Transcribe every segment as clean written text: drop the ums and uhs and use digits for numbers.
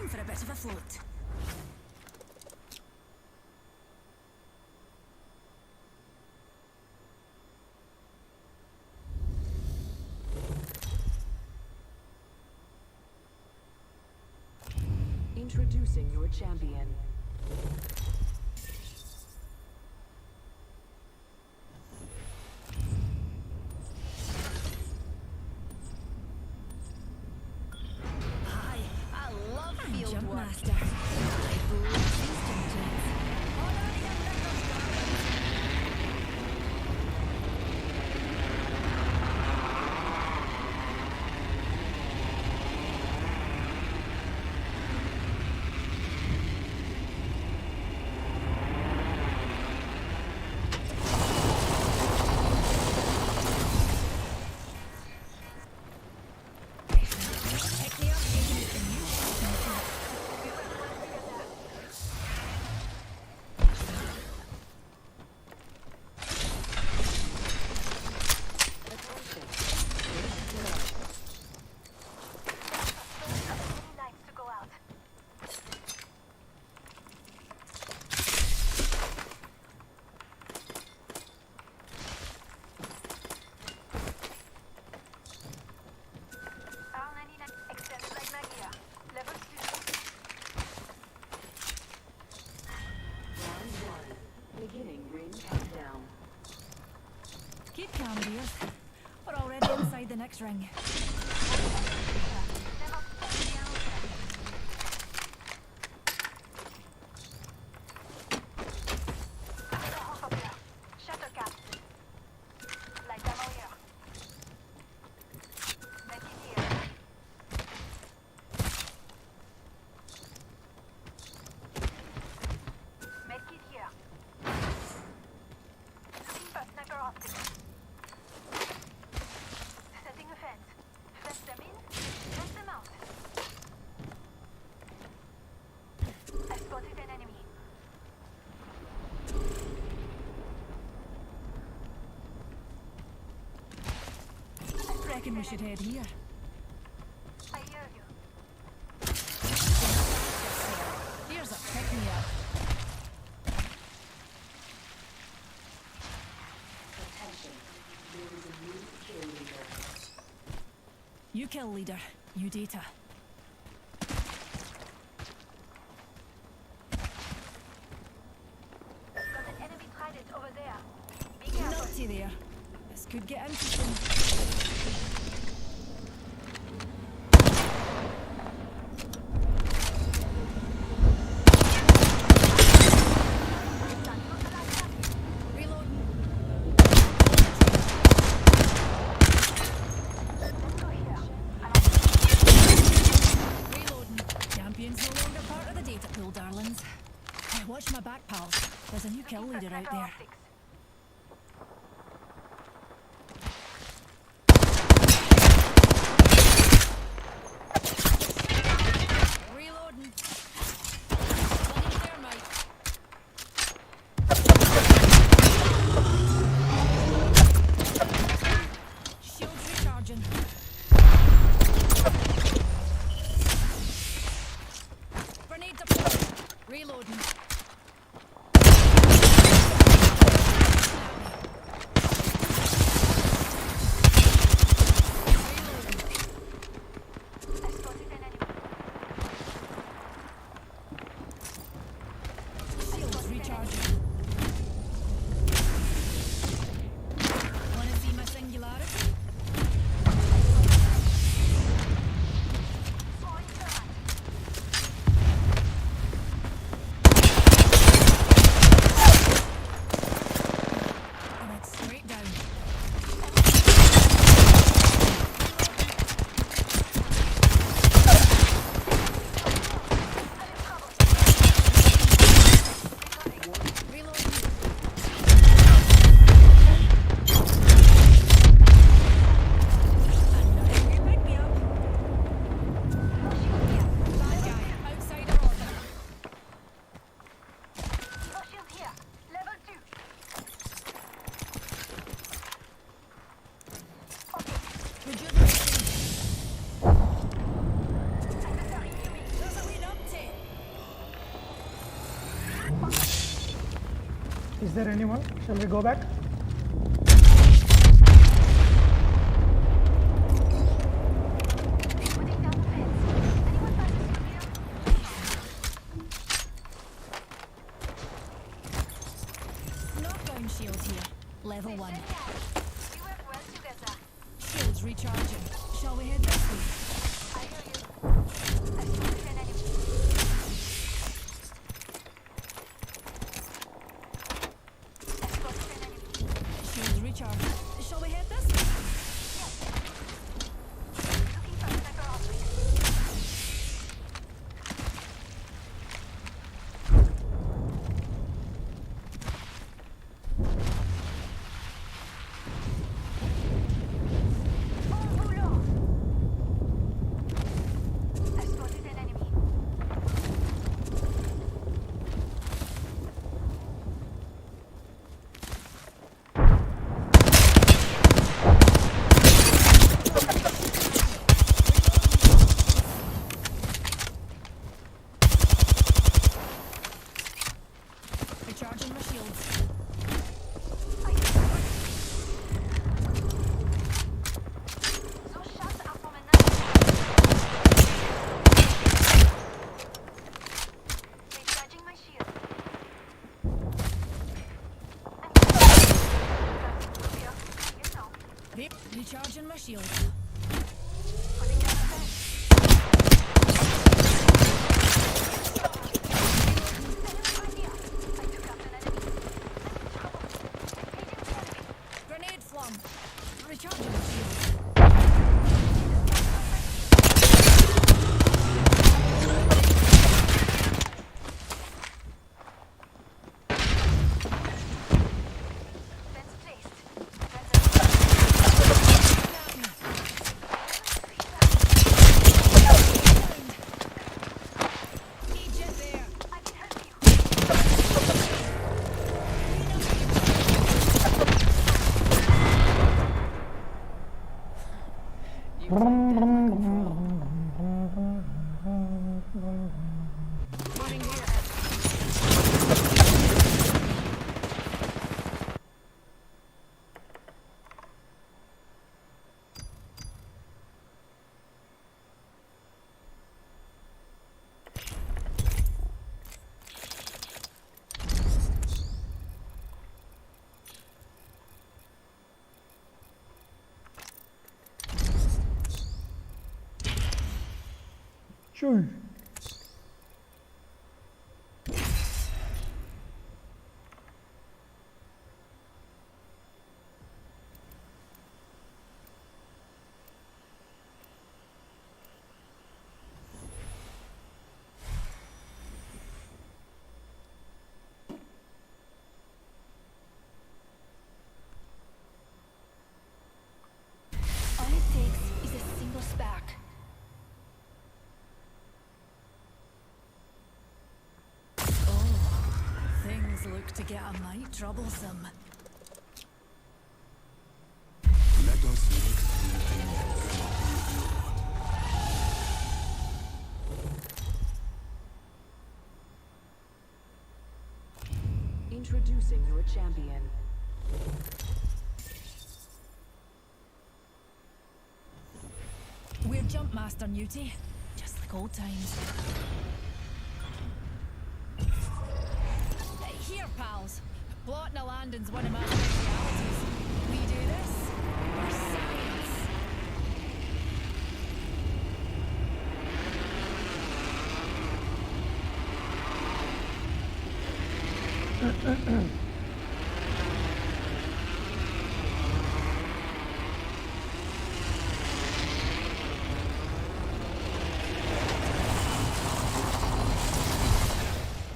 for a bit of a float. Introducing your champion. Hi, I love field Jump work. master. Keep calm, dear. We're already inside the next ring. I reckon we should head here. I hear you. Here's a pick-me-up. Attention. There is a new kill leader. You kill leader. You data. Got an enemy trident over there. Be careful. Naughty there. This could get interesting. Watch my back, pals. There's a new kill leader out there. Reloading. Bloody thermite. Shields recharging. Grenade deployed. Reloading. Is there anyone? Shall we go back? Putting down the fence. Anyone passes through here? Knockdown shield here. Level 1. We work well together. Shields recharging. Shall we head this way? I hear you. I spotted an enemy. I spotted an enemy. Shields recharging. Shall we head this way? Looking for sniper optic. Oh, no. I spotted an enemy. Recharging my shields. Those shots are from another recharging my shield. Here, you know. Recharging my shields. Putting down a fence. Enemy right here. I took out an enemy. Trouble. Engaging the enemy. Grenade flung. Recharging my shields. Fence placed. Need you there. I can help you. Running here. Sure. All it takes is a single spark. Oh, things look to get a mite troublesome. Let us make Introducing your champion. We're jump master Newty, just like old times. Here, pals. Blotting a landing's one of my specialities. We do this for science.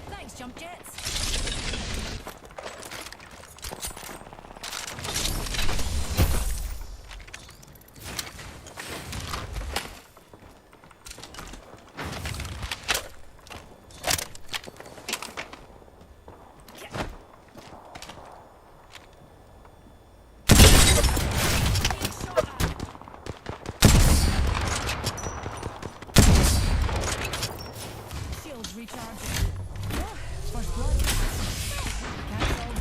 Thanks, jump jets. Recharging. Oh, first blood. Can't fall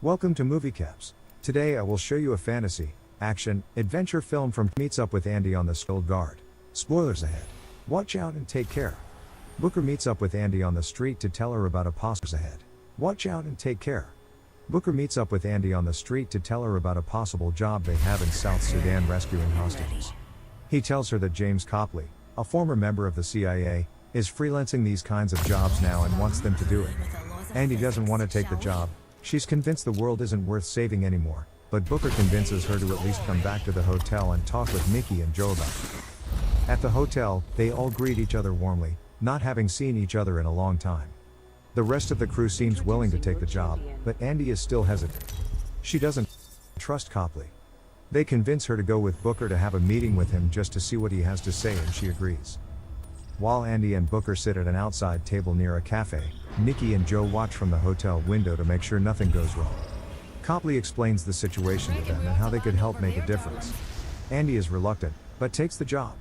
Welcome to Movie Caps. Today I will show you a fantasy, action, adventure film from Meets Up with Andy on the Skilled Guard. Spoilers ahead. Watch out and take care. Booker meets up with Andy on the street to tell her about a possible ahead. Watch out and take care. Booker meets up with Andy on the street to tell her about a possible job they have in South Sudan rescuing hostages. He tells her that James Copley, a former member of the CIA, is freelancing these kinds of jobs now and wants them to do it. Andy doesn't want to take the job. She's convinced the world isn't worth saving anymore, but Booker convinces her to at least come back to the hotel and talk with Mickey and Joe about it. At the hotel, they all greet each other warmly, not having seen each other in a long time. The rest of the crew seems willing to take the job, but Andy is still hesitant. She doesn't trust Copley. They convince her to go with Booker to have a meeting with him just to see what he has to say, and she agrees. While Andy and Booker sit at an outside table near a cafe, Nikki and Joe watch from the hotel window to make sure nothing goes wrong. Copley explains the situation to them and how they could help make a difference. Andy is reluctant, but takes the job.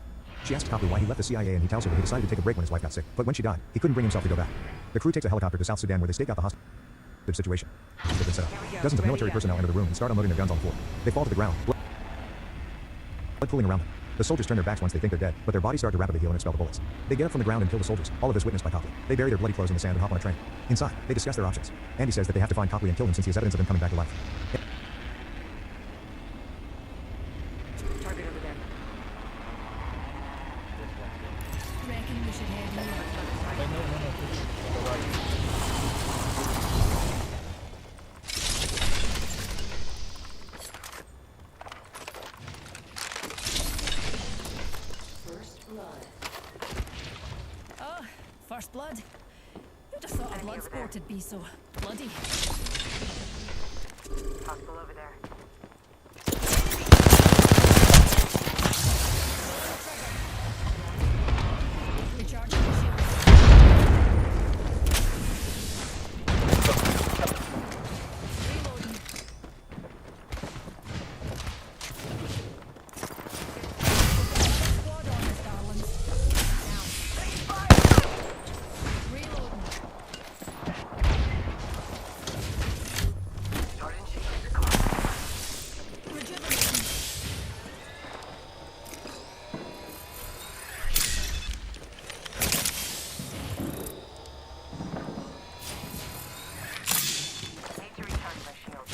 She asks Copley why he left the CIA, and he tells her that he decided to take a break when his wife got sick, but when she died, he couldn't bring himself to go back. The crew takes a helicopter to South Sudan where they stake out the hostage situation. They've been set up. Dozens of military personnel enter the room and start unloading their guns on the floor. They fall to the ground, blood pooling around them. The soldiers turn their backs once they think they're dead, but their bodies start to rapidly heal and expel the bullets. They get up from the ground and kill the soldiers, all of this witnessed by Copley. They bury their bloody clothes in the sand and hop on a train. Inside, they discuss their options. Andy says that they have to find Copley and kill him since he has evidence of him coming back to life. Target over there. Reckon we should head here. First blood. Oh, first blood. Who'd have thought a blood sport would be so bloody? Hostile over there. Recharging the shield. Reloading. Squad on us, darlings. Reloading. Rejuvenating. Need to recharge my shield.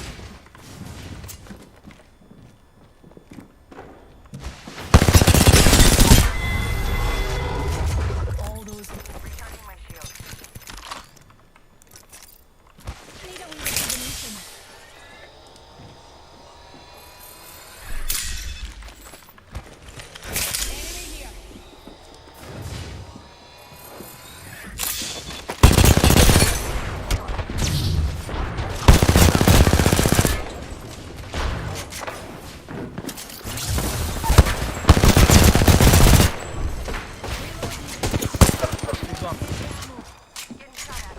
All those. Recharging my shield. Need a wee rejuvenation. Enemy here. Getting shot at.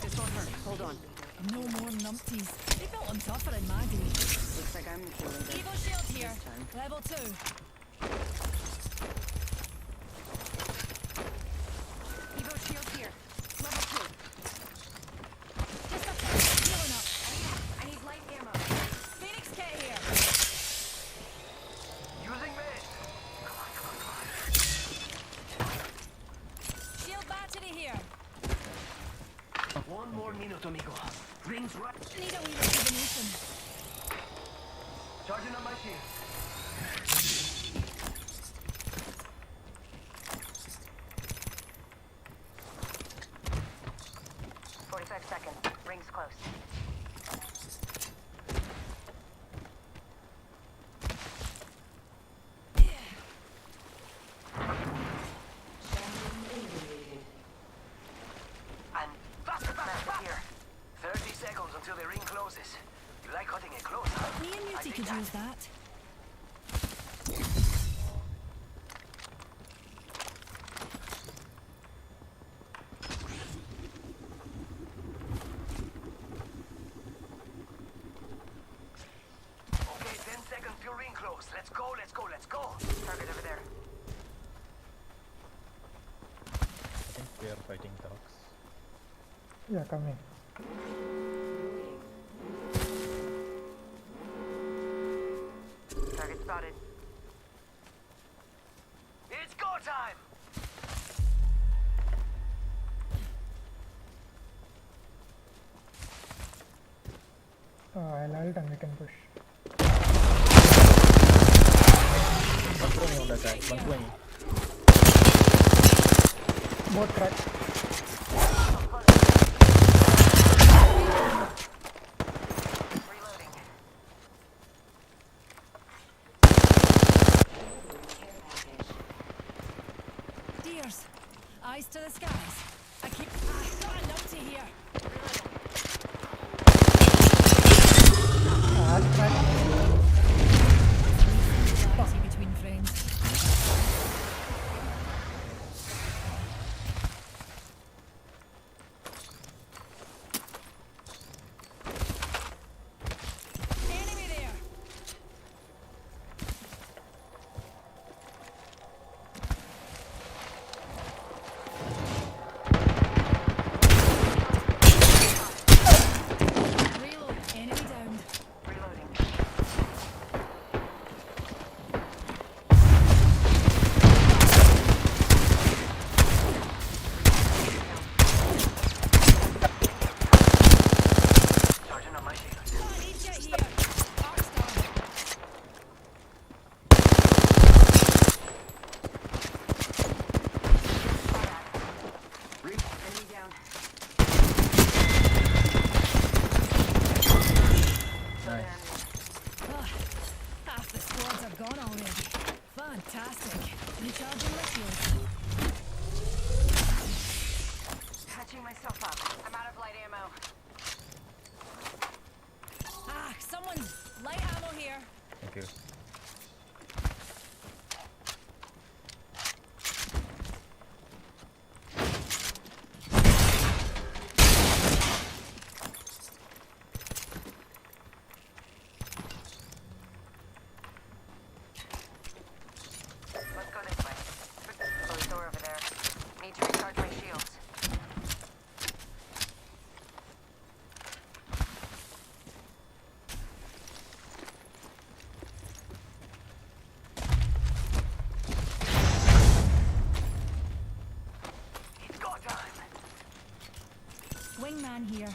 This won't hurt. Hold on. No more numpties. They built them tougher in my day. Looks like I'm the killing them. Evo shield here. time. Level 2. Evo shield here. Level 2. Just a touch. Healing up. I need light ammo. Phoenix K here. Using mid. Shield battery here. One more minute, amigo. Rings right. Need a wee rejuvenation. Charging on my shield. 45 seconds. Rings close. And faster, Master faster, here. faster. 30 seconds until the ring closes. You like cutting it close, huh? Me and Muty could use that. are fighting dogs. Yeah, coming. Target spotted. It's go time! I'll ult and we can push. One throwing on that guy. One throwing. Both cracked. Reloading. Deers, eyes to the skies. Got a numpty here. Reality between friends. Enemy there. Reload. Enemy down. Reloading. Charging on my shield. Come on, eat shit here. Arcstar. Enemy down. Nice. Ah, half the squads are gone already. Fantastic. Recharging my shields. Patching myself up. I'm out of light ammo. Ah, someone's light ammo here. Thank you. Let's go this way. Closed door over there. Need to recharge my shields. It's go time! Wingman here.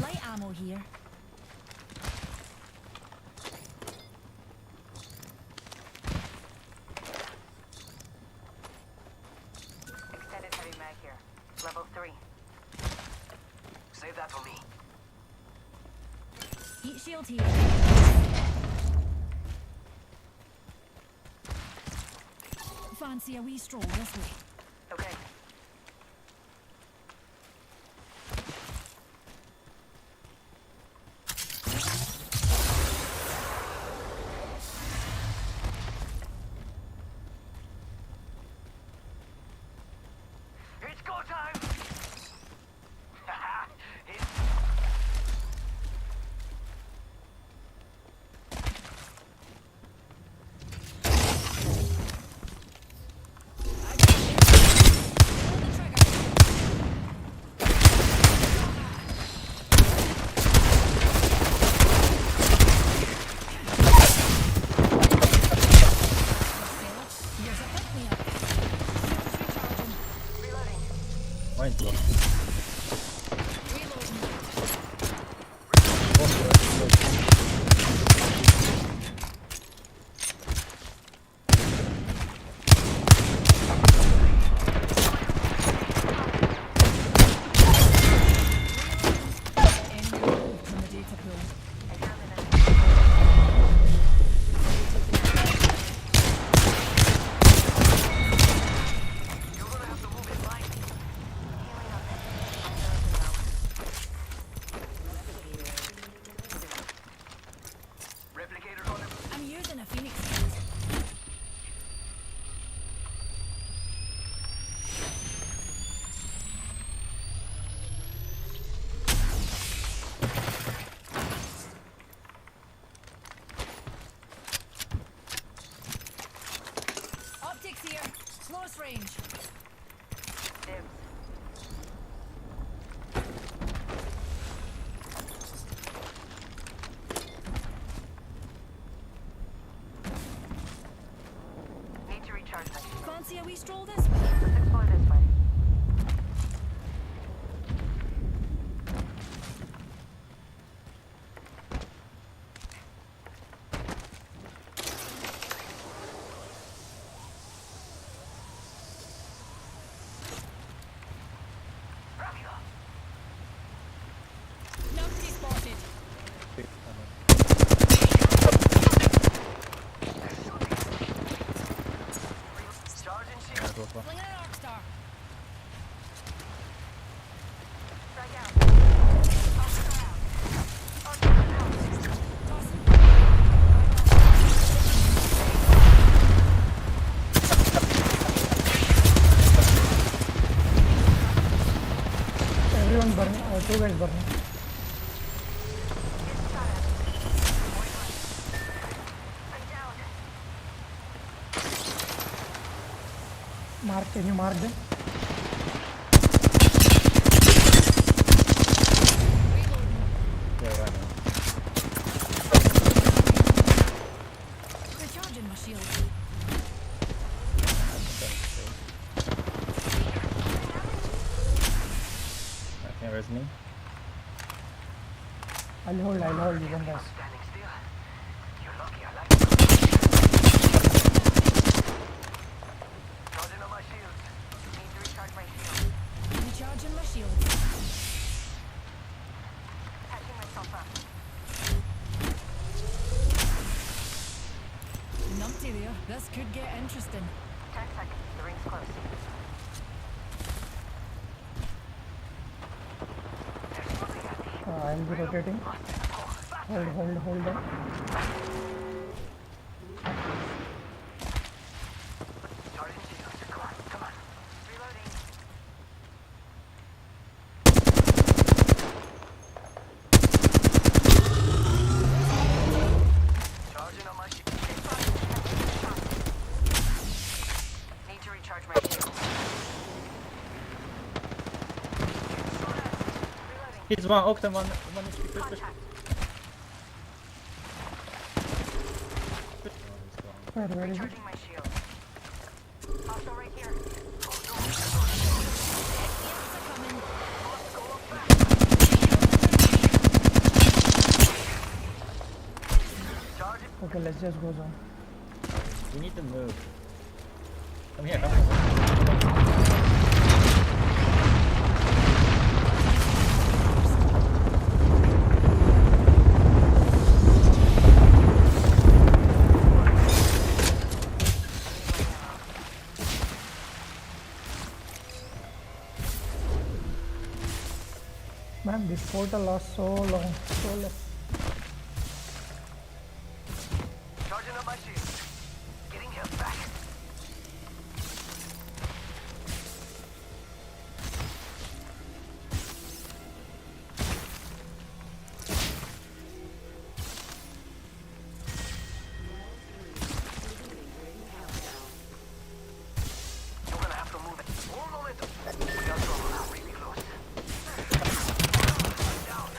Light ammo here. Extended heavy mag here. Level 3. Save that for me. Heat shield here. Fancy a wee stroll this way. Okay. It's go time! It's Mine block. you're gonna have to move in line. close range. Dibs. Need to recharge my shield. Fancy a wee stroll this way? Let's explore this way. Numpty spotted. Charging Yeah, shield. go for. Flinging an arc star. Strike out. Off the ground. On the ground. Tossing. Everyone burning. Two guys burning. I'm down. Mark. Can you mark them? Yeah, right now. Recharging my shield. I can't res me. I'll hold. You can guys. Standing still. You're lucky I like it. Charging on my shields. Need to recharge my shield. Recharging my shield. Patching myself up. Numpty there. This could get interesting. 10 seconds. The ring's close. There's something at me. I'll be rotating. Hold them. Charging shields. Come on. Reloading. Charging on my shield. Need to recharge my shield. Reloading. He's one Octane, one HP. Push. Contact. Where is it? Recharging my shield. Hostile right here. Yes, they're coming. Charging. Okay, let's just go zone. We need to move. Come here. Man, this portal lasts so long. So long. Charging up my shield. Getting him back. You're gonna have to move it. More momentum. We got trouble now, really close. Down.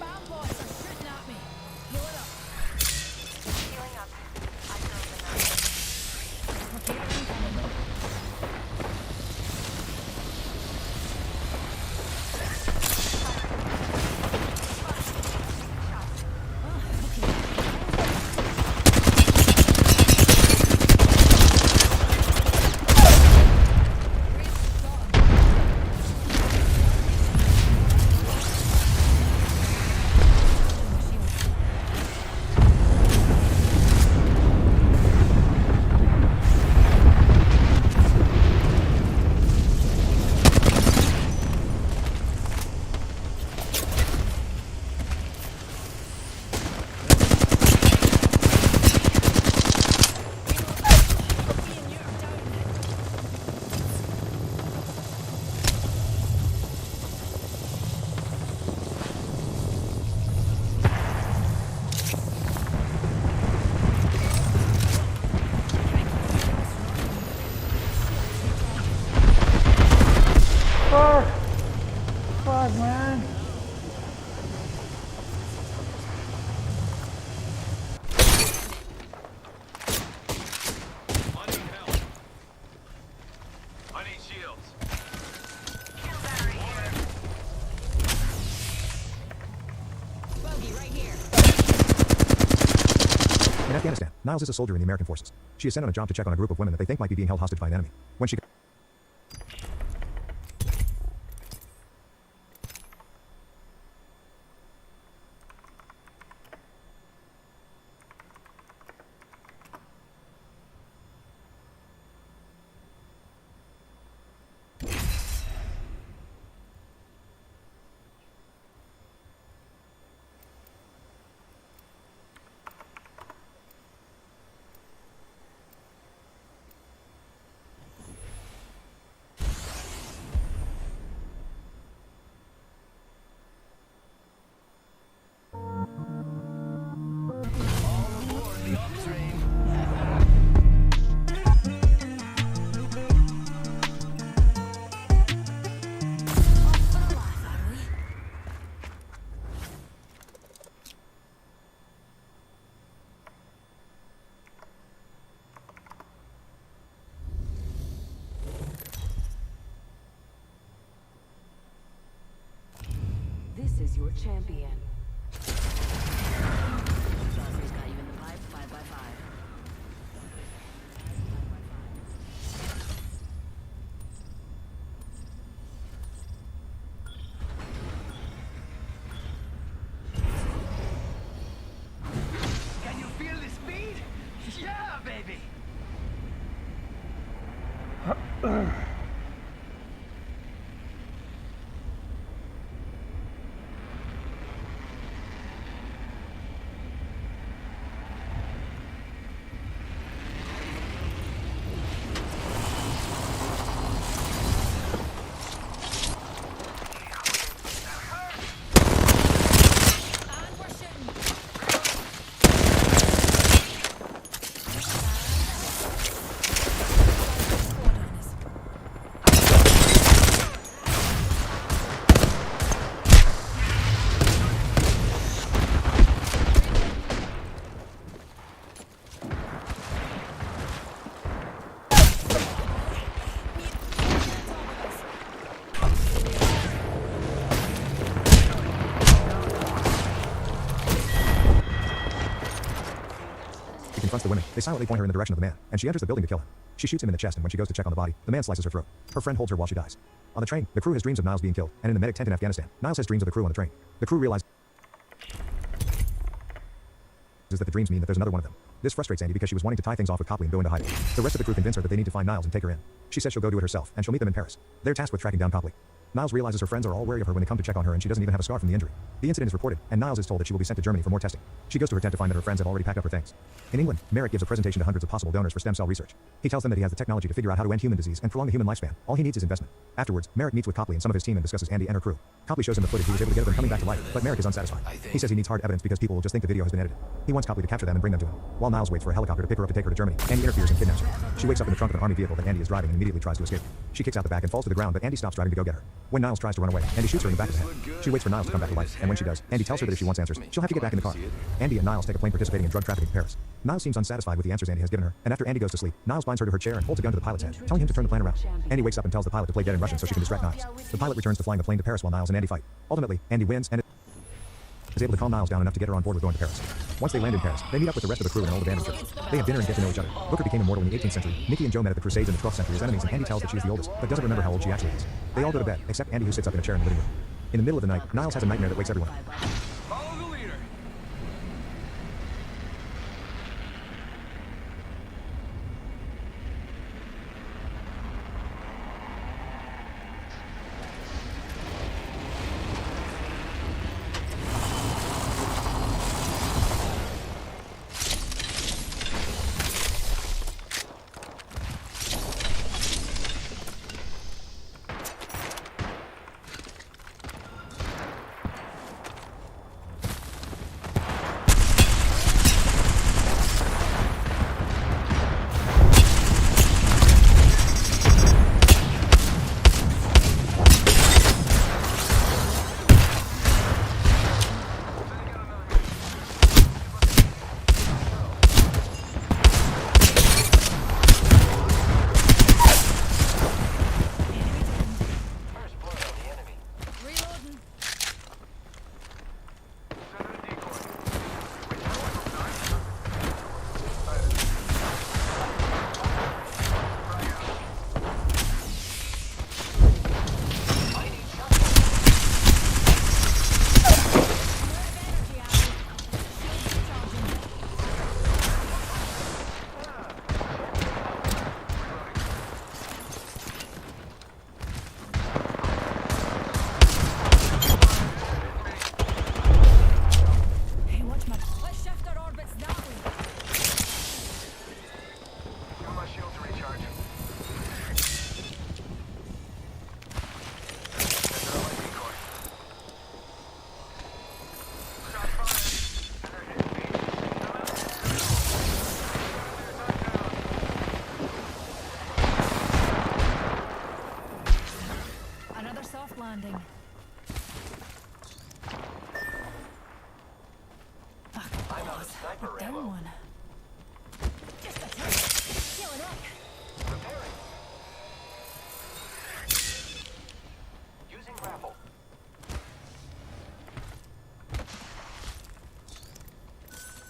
Bam bots are shooting at me. Blow it up. Healing up. I froze the Afghanistan, Niles is a soldier in the American forces. She is sent on a job to check on a group of women that they think might be being held hostage by an enemy. When she This is your champion. Joffrey's got you in the pipe 5x5. Can you feel the speed? Yeah, baby! And we're shooting. Squad on us. She confronts the women. They silently point her in the direction of the man, and she enters the building to kill him. She shoots him in the chest, and when she goes to check on the body, the man slices her throat. Her friend holds her while she dies. On the train, the crew has dreams of Niles being killed, and in the medic tent in Afghanistan, Niles has dreams of the crew on the train. The crew realizes that the dreams mean that there's another one of them. This frustrates Andy because she was wanting to tie things off with Copley and go into hiding. The rest of the crew convince her that they need to find Niles and take her in. She says she'll go do it herself, and she'll meet them in Paris. They're tasked with tracking down Copley. Niles realizes her friends are all wary of her when they come to check on her, and she doesn't even have a scar from the injury. The incident is reported, and Niles is told that she will be sent to Germany for more testing. She goes to her tent to find that her friends have already packed up her things. In England, Merrick gives a presentation to hundreds of possible donors for stem cell research. He tells them that he has the technology to figure out how to end human disease and prolong the human lifespan. All he needs is investment. Afterwards, Merrick meets with Copley and some of his team and discusses Andy and her crew. Copley shows him the footage he was able to get of them coming back to life, but Merrick is unsatisfied. He says he needs hard evidence because people will just think the video has been edited. He wants Copley to capture them and bring them to him. While Niles waits for a helicopter to pick her up to take her to Germany, Andy interferes and kidnaps her. She wakes up in the trunk of an army vehicle that Andy is driving and immediately tries to escape. She kicks out the back and falls to the ground, but Andy stops driving to go get her. When Niles tries to run away, Andy shoots her in the back of the head. She waits for Niles to come back to life, and when she does, Andy tells her that if she wants answers, she'll have to get back in the car. Andy and Niles take a plane participating in drug trafficking to Paris. Niles seems unsatisfied with the answers Andy has given her, and after Andy goes to sleep, Niles binds her to her chair and holds a gun to the pilot's head, telling him to turn the plane around. Andy wakes up and tells the pilot to play dead in Russian so she can distract Niles. The pilot returns to flying the plane to Paris while Niles and Andy fight. Ultimately, Andy wins and is able to calm Niles down enough to get her on board with going to Paris. Once they land in Paris, they meet up with the rest of the crew in an old abandoned church. They have dinner and get to know each other. Booker became immortal in the 18th century. Nikki and Joe met at the Crusades in the 12th century as enemies, and Andy tells that she is the oldest, but doesn't remember how old she actually is. They all go to bed, except Andy, who sits up in a chair in the living room. In the middle of the night, Niles has a nightmare that wakes everyone up. Follow the leader! landing. Fuck, I'm out of boss. sniper We're down ammo. one. Just a tick. Healing up. Repairing. Using raffle.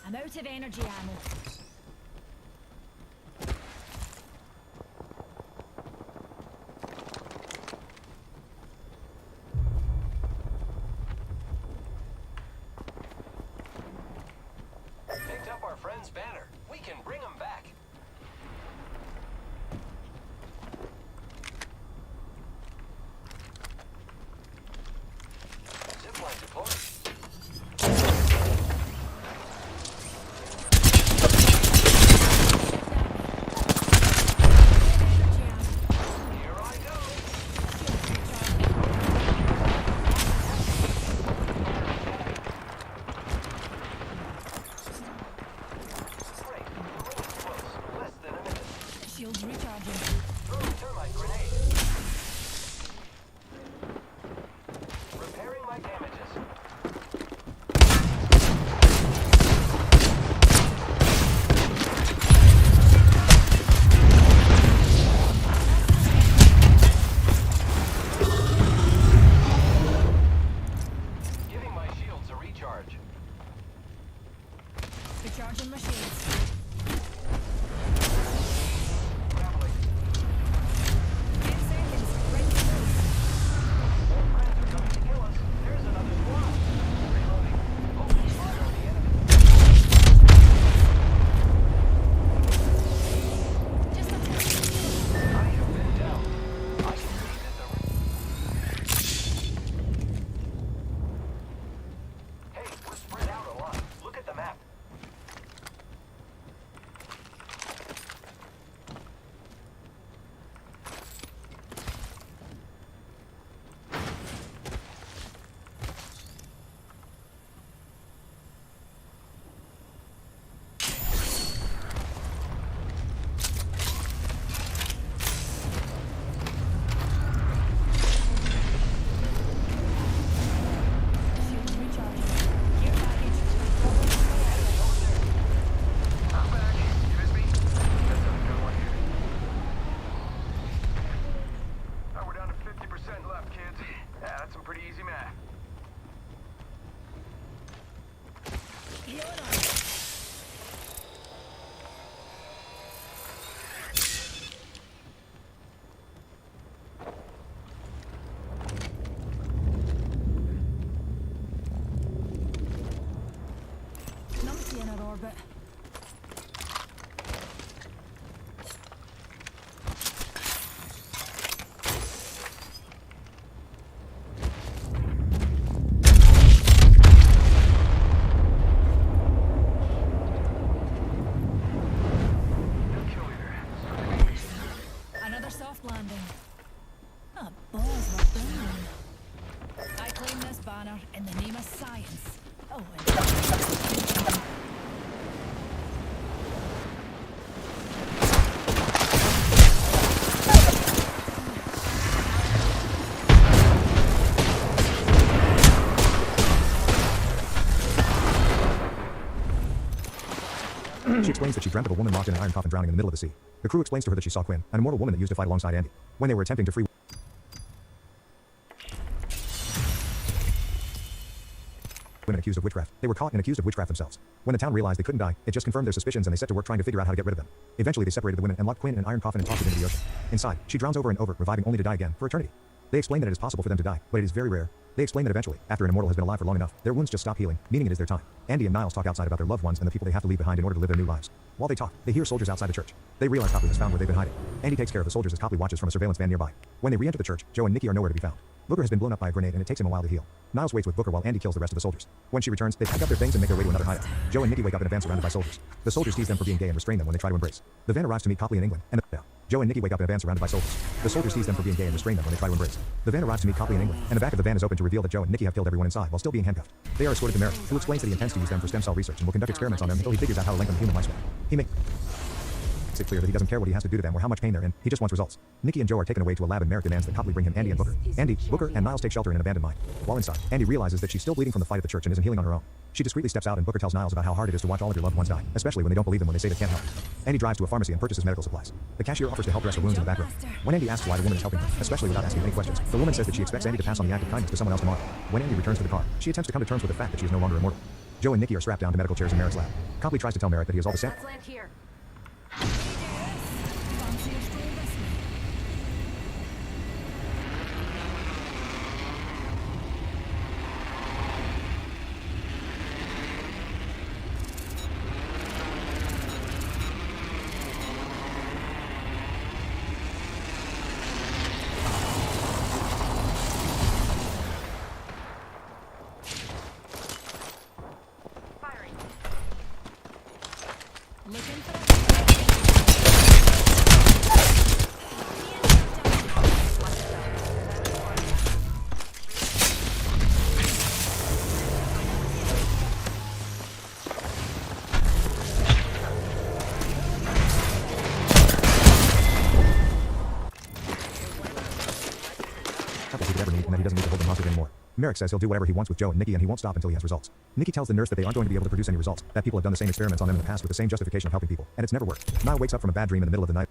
I'm out of energy ammo. Picked up our friend's banner. We can bring him back. Zipline deployed. Energy ammo. Here I go. Great. The ring is close. Less than a minute. Shields recharging. Throwing thermite grenade. Repairing my damages. Giving my shields a recharge. Recharging my shields. Grappling. 10 seconds. Ring close. More friends are coming to kill us. There's another squad. Reloading. Opening fire on the enemy. Just a tick. I have been down. I can see that the... Hey, we're spread out a lot. Look at the map. Shields recharging. Gear package. I'm back. You miss me? That's a good one here. We're down to 50% left, kids. Yeah, that's some pretty easy math. Healing up. Numpty in our orbit. No kill leader. Another soft landing. Ah, balls were burning. I claim this banner in the name of science. Oh, and She explains that she dreamt of a woman locked in an iron coffin drowning in the middle of the sea. The crew explains to her that she saw Quinn, an immortal woman that used to fight alongside Andy. When they were attempting to free women accused of witchcraft, they were caught and accused of witchcraft themselves. When the town realized they couldn't die, it just confirmed their suspicions and they set to work trying to figure out how to get rid of them. Eventually they separated the women and locked Quinn in an iron coffin and tossed it into the ocean. Inside, she drowns over and over, reviving only to die again, for eternity. They explain that it is possible for them to die, but it is very rare. They explain that eventually, after an immortal has been alive for long enough, their wounds just stop healing, meaning it is their time. Andy and Niles talk outside about their loved ones and the people they have to leave behind in order to live their new lives. While they talk, they hear soldiers outside the church. They realize Copley has found where they've been hiding. Andy takes care of the soldiers as Copley watches from a surveillance van nearby. When they re-enter the church, Joe and Nikki are nowhere to be found. Booker has been blown up by a grenade and it takes him a while to heal. Niles waits with Booker while Andy kills the rest of the soldiers. When she returns, they pack up their things and make their way to another hideout. Joe and Nikki wake up in a van surrounded by soldiers. The soldiers tease them for being gay and restrain them when they try to embrace. The van arrives to meet Copley in England, and Joe and Nikki wake up in a van surrounded by soldiers. The soldiers tease them for being gay and restrain them when they try to embrace. The van arrives to meet Copley in England, and the back of the van is open to reveal that Joe and Nikki have killed everyone inside while still being handcuffed. They are escorted to Mirage, who explains that he intends to use them for stem cell research and will conduct experiments on them until he figures out how to lengthen the human lifespan. He makes makes it clear that he doesn't care what he has to do to them or how much pain they're in, he just wants results. Nikki and Joe are taken away to a lab and Merrick demands that Copley bring him Andy and Booker. Andy, Booker, and Niles take shelter in an abandoned mine. While inside, Andy realizes that she's still bleeding from the fight at the church and isn't healing on her own. She discreetly steps out and Booker tells Niles about how hard it is to watch all of your loved ones die, especially when they don't believe them when they say they can't help. Andy drives to a pharmacy and purchases medical supplies. The cashier offers to help dress her wounds in the back room. When Andy asks why the woman is helping her, especially without asking any questions, the woman says that she expects Andy to pass on the act of kindness to someone else tomorrow. When Andy returns to the car, she attempts to come to terms with the fact that she is no longer immortal. Joe and Nikki are strapped down to medical chairs in Merrick's lab. Copley tries to tell Merrick that he is all the same. Let's land here. Fancy a stroll this way. Firing. Looking for He could ever need and that he doesn't need to hold them hostage anymore. Merrick says he'll do whatever he wants with Joe and Nikki and he won't stop until he has results. Nikki tells the nurse that they aren't going to be able to produce any results, that people have done the same experiments on them in the past with the same justification of helping people, and it's never worked. Niall wakes up from a bad dream in the middle of the night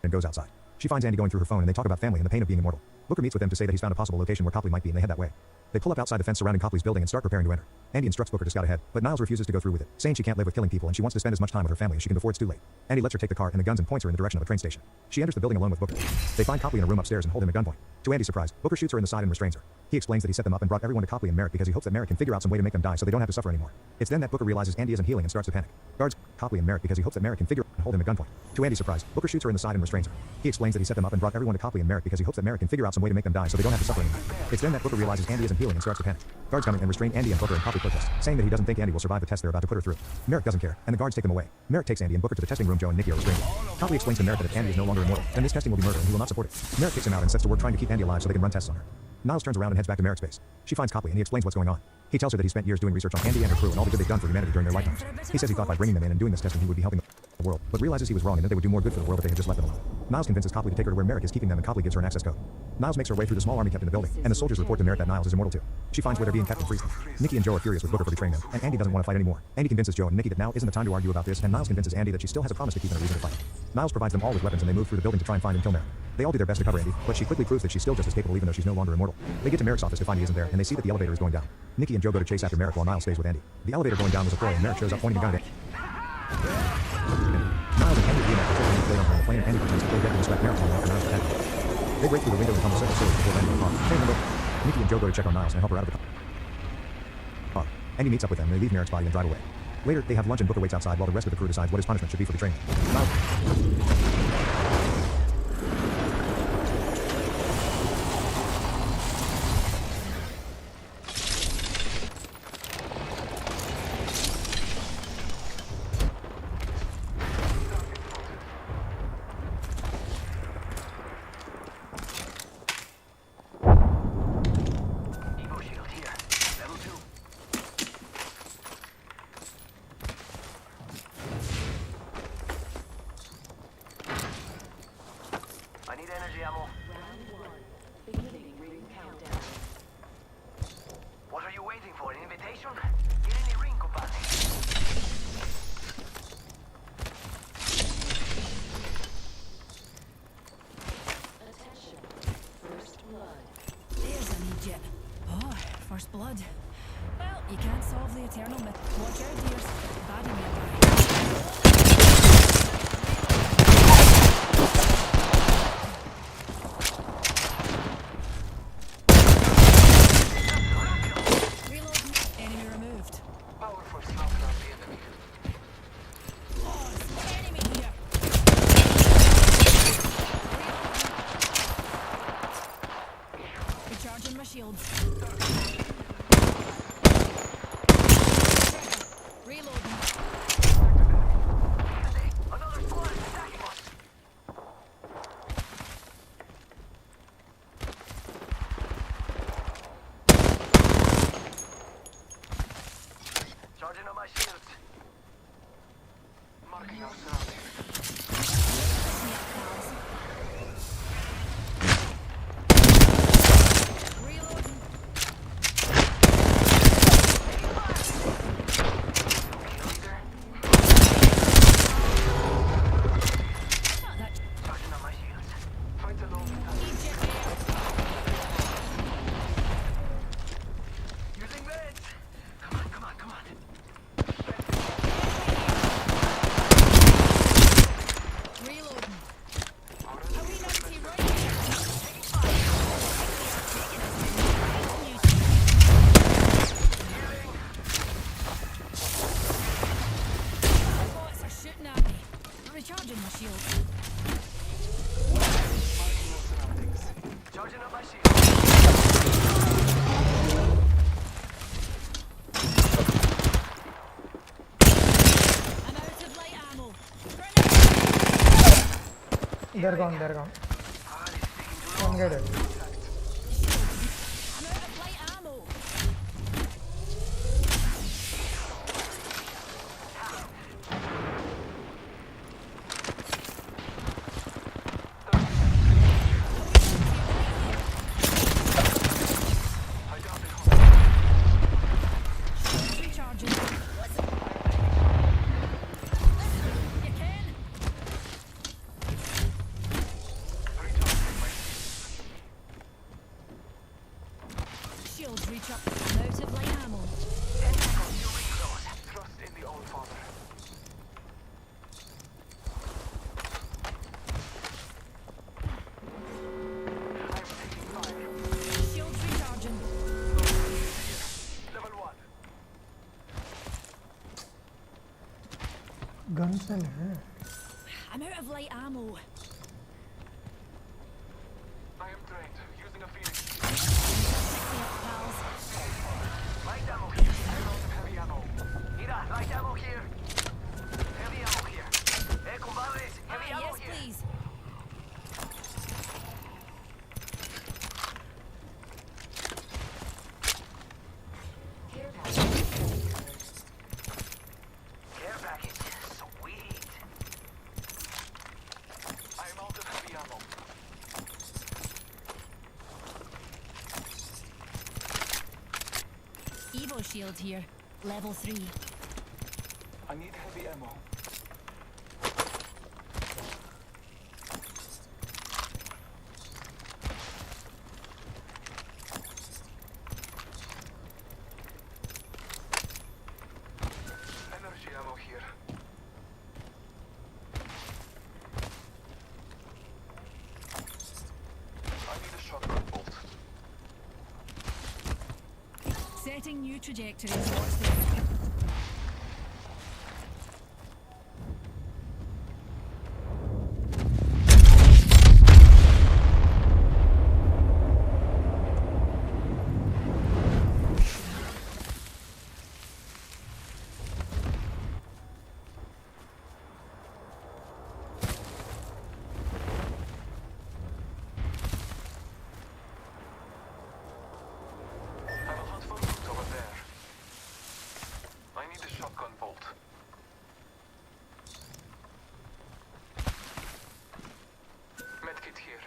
and goes outside. She finds Andy going through her phone and they talk about family and the pain of being immortal. Booker meets with them to say that he's found a possible location where Copley might be and they head that way. They pull up outside the fence surrounding Copley's building and start preparing to enter. Andy instructs Booker to scout ahead, but Niles refuses to go through with it, saying she can't live with killing people and she wants to spend as much time with her family as she can before it's too late. Andy lets her take the car and the guns and points her in the direction of a train station. She enters the building alone with Booker. They find Copley in a room upstairs and hold him at gunpoint. To Andy's surprise, Booker shoots her in the side and restrains her. He explains that he set them up and brought everyone to Copley and Merrick because he hopes that Merrick can figure out some way to make them die so they don't have to suffer anymore. It's then that Booker realizes Andy isn't healing and starts to panic. Guards Copley and Merrick because he hopes that Merrick can figure out and hold him at gunpoint. To Andy's surprise, Booker shoots her in the side and restrains her. He explains that he set them up and brought everyone to Copley and Merrick because he hopes that Merrick can figure out some way to make them die so they don't have to suffer anymore. It's then that Booker realizes Andy isn't healing and starts to panic. Guards come in and restrain Andy and Booker and Copley protest, saying that he doesn't think Andy will survive the test they're about to put her through. Merrick doesn't care, and the guards take them away. Merrick takes Andy and Booker to the testing room. Joe and Nikki are restrained. Copley explains to Merrick that if Andy is no longer immortal, then this testing will be murder and he will not support it. Merrick kicks him out and sets to work trying to keep Andy alive so they can run tests on her. Niles turns around and heads back to Merrick's base. She finds Copley and he explains what's going on. He tells her that he spent years doing research on Andy and her crew and all the good they've done for humanity during their lifetimes. He says he thought by bringing them in and doing this testing he would be helping the world, but realizes he was wrong and that they would do more good for the world if they had just left them alone. Niles convinces Copley to take her to where Merrick is keeping them and Copley gives her an access code. Niles makes her way through the small army kept in the building, and the soldiers report to Merrick that Niles is immortal too. She finds where they're being kept and frees them. Nikki and Joe are furious with Booker for betraying them, and Andy doesn't want to fight anymore. Andy convinces Joe and Nikki that now isn't the time to argue about this, and Niles convinces Andy that she still has a promise to keep and a reason to fight. Niles provides them all with weapons and they move through the building to try and find and kill Merrick. They all do their best to cover Andy, but she quickly proves that she's still just as capable even though she's no longer immortal. They get to Merrick's office to find he isn't there, and they see that the elevator is going down. Nikki and Joe go to chase after Merrick while Niles stays with Andy. The elevator going down was a ploy, and Merrick shows up pointing a gun at Andy. Niles and Andy reenact the trick and on the plane, and Andy pretends to play dead to distract Merrick long enough for Niles to attack. They break through the window and tumble several stories before landing on the car. Tearing them over. Nikki and Joe go to check on Niles and help her out of the car. Andy meets up with them and they leave Merrick's body and drive away. Later, they have lunch and Booker waits outside while the rest of the crew decides what his punishment should be for betraying them. Niles Evo shield here. Level 2. I need energy ammo. Round 1. Beginning ring countdown. What are you waiting for? An invitation? Get in the ring, compadre. Attention. First blood. There's an Egypt. Oh, first blood. Well, you can't solve the eternal myth. Watch out, dears. Baddie nearby. Reload. Enemy removed. Powerful smoke from the enemy. Oh, enemy here. Recharging my shields. Reloading. Another squad is attacking us. Charging on my shields. Marking our surroundings. Recharging my shield. Charging up my shield. I'm out of light ammo. They're gone. One guy dead. I'm out of light ammo. Recharging. You can. Shields reach up. I'm out of light ammo. Trust in the All Father. I'm taking fire. Shields recharging. Level 1. Guns है ना. I'm out of light ammo. I am trained. Using a Phoenix. Pals. Light ammo here. I'm out of heavy ammo. Mira, light ammo here. Heavy ammo here. Hey, compadres. Heavy ammo Yes, here. please. Care package. Care package. Sweet. I'm out of heavy ammo. Evo shield here. Level 3. I need heavy ammo. Energy ammo here. I need a shotgun bolt. Setting new trajectories. Watch this. I have a hunt for loot over there. I need a shotgun bolt. Medkit here.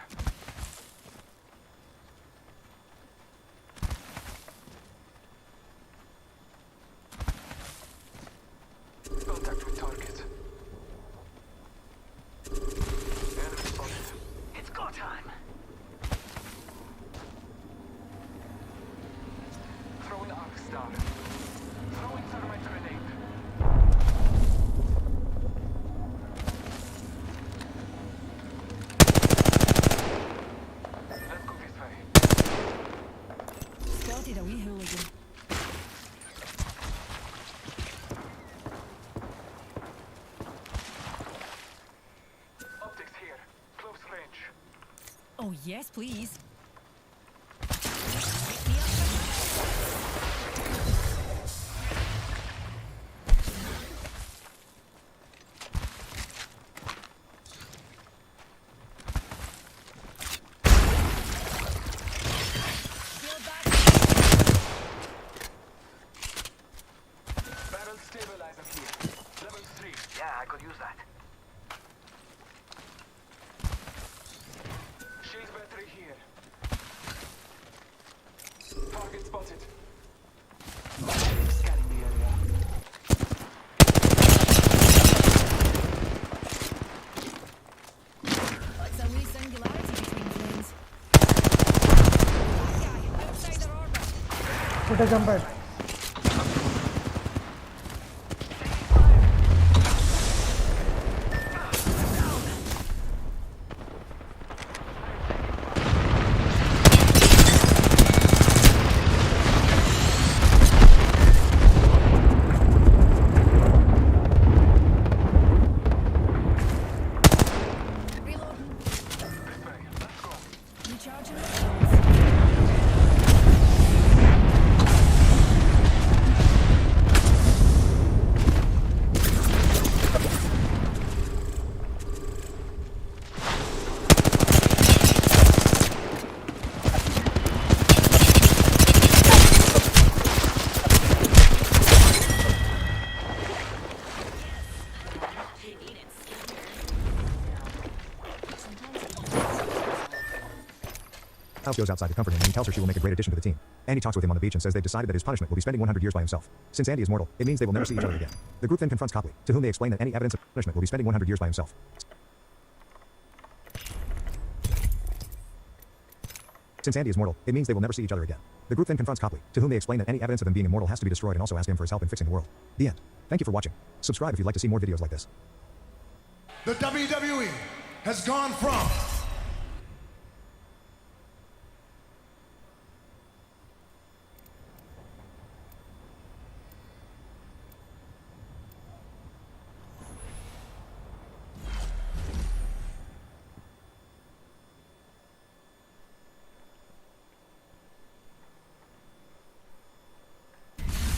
Contact with target. Enemy spotted. It's go time! Throwing arc star. Throwing thermite grenade. Let's go this way. Spotted a wee hooligan. Optics here. Close range. Oh, yes, please. Shield back. Barrel stabilizer here. Level 3. Yeah, I could use that. Shield battery here. Target spotted. Scanning the area. It's a wee singularity between flames. That guy, outside their orbit. Put a jump pad. Miles goes outside to comfort him and he tells her she will make a great addition to the team. Andy talks with him on the beach and says they've decided that his punishment will be spending 100 years by himself. Since Andy is mortal, it means they will never see each other again. The group then confronts Copley, to whom they explain that any evidence of punishment will be spending 100 years by himself. Since Andy is mortal, it means they will never see each other again. The group then confronts Copley, to whom they explain that any evidence of him being immortal has to be destroyed and also ask him for his help in fixing the world. The end. Thank you for watching. Subscribe if you'd like to see more videos like this. The WWE has gone from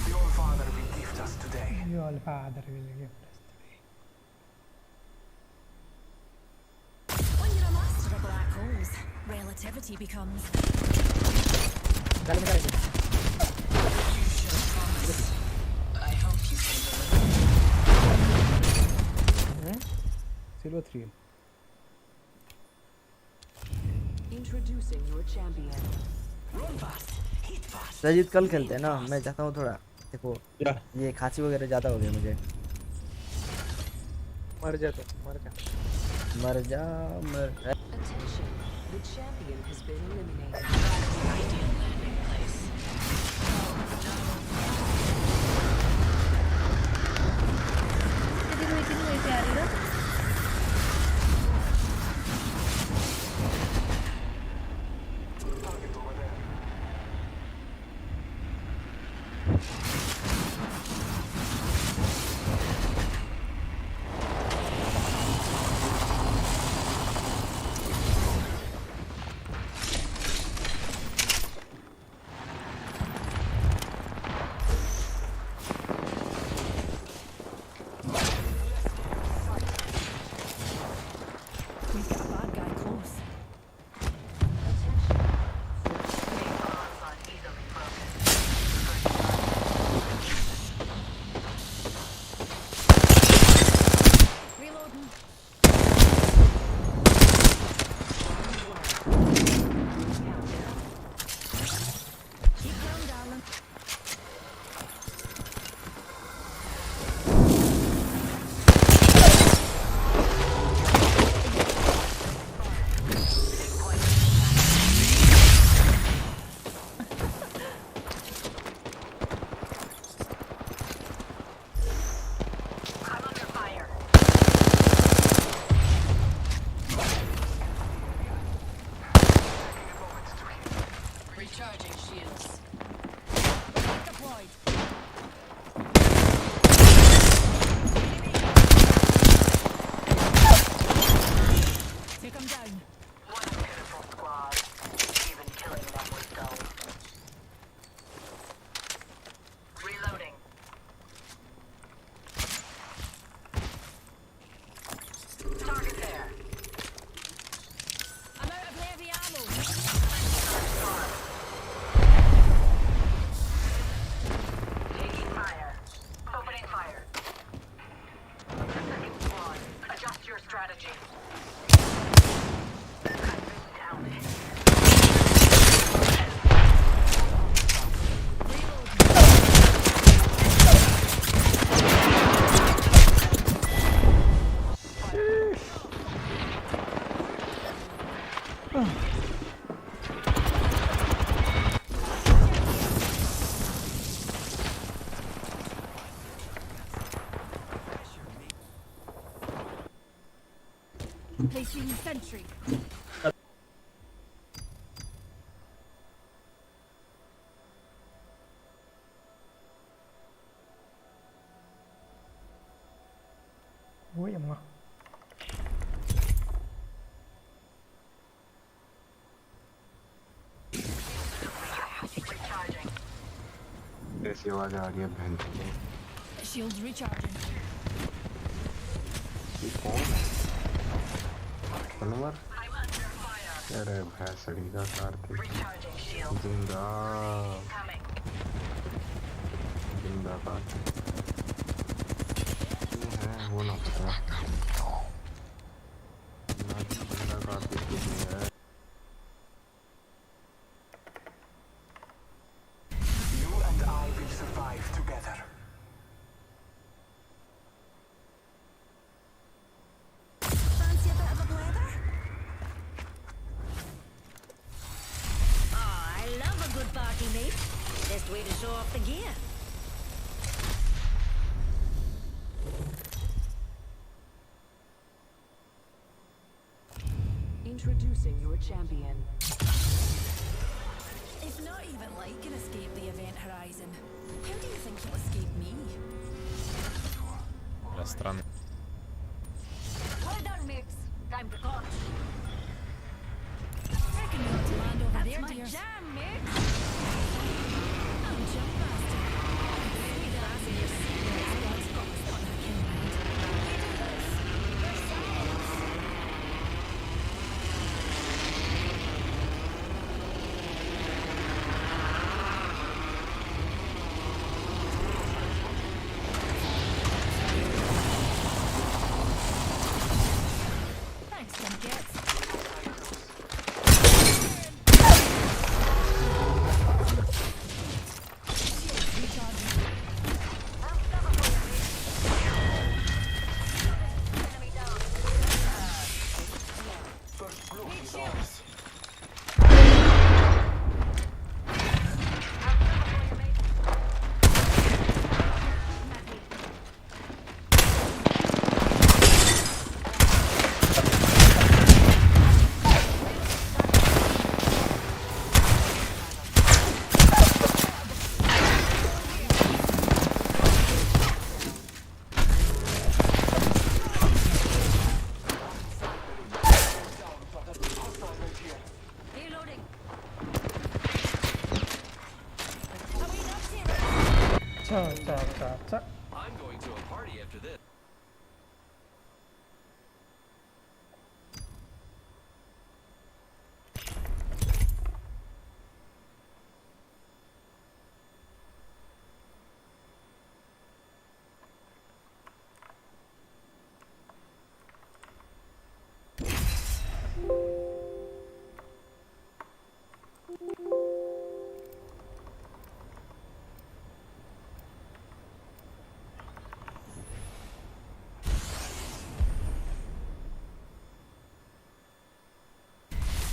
your Father will gift us today. Your father will gift us today. When you're a master of black holes, relativity becomes. Zero 3. Introducing your champion. Rajit कल खेलते हैं ना मैं चाहता हूँ थोड़ा देखो ये खांसी वगैरह ज़्यादा हो गया मुझे मर जा मर जा Attention, the champion has been eliminated. We've got a bad guy close. Reloading. Keep down, darling. Recharging shields. Deployed. Take him down. What a pitiful squad. Even killing them was dull. Reloading. Target there. I'm out of heavy ammo. Taking fire. Opening fire. Second squad. Adjust your strategy. Down. Placing sentry. वो यम्मा Recharging. ऐसी आवाज आ रही है बहन की Shields recharging. कौन Kanwar I'm under fire. अरे भैंसड़ी का कार्तिक Recharging shield. जिंदा Coming. जिंदा कार्तिक है वो ना पता ना जिंदा कार्तिक कुछ नहीं है way to show off the gear. Introducing your champion. If not even light can escape the event horizon, how do you think you'll escape me? La strana. Well done, mates. Time to touch. Reckon you ought to land over That's there, my dears. jam, mates. I'm jump master. Sweet ass in your secrets, God's got us on our kinland. You do this. We're science. Thanks, Dumgets. Enemy down. First blow Need is shields. ours. I'm coming for you, mate. Hostile right here. Reloading. Are we not serious? Cha. I'm going to a party after this.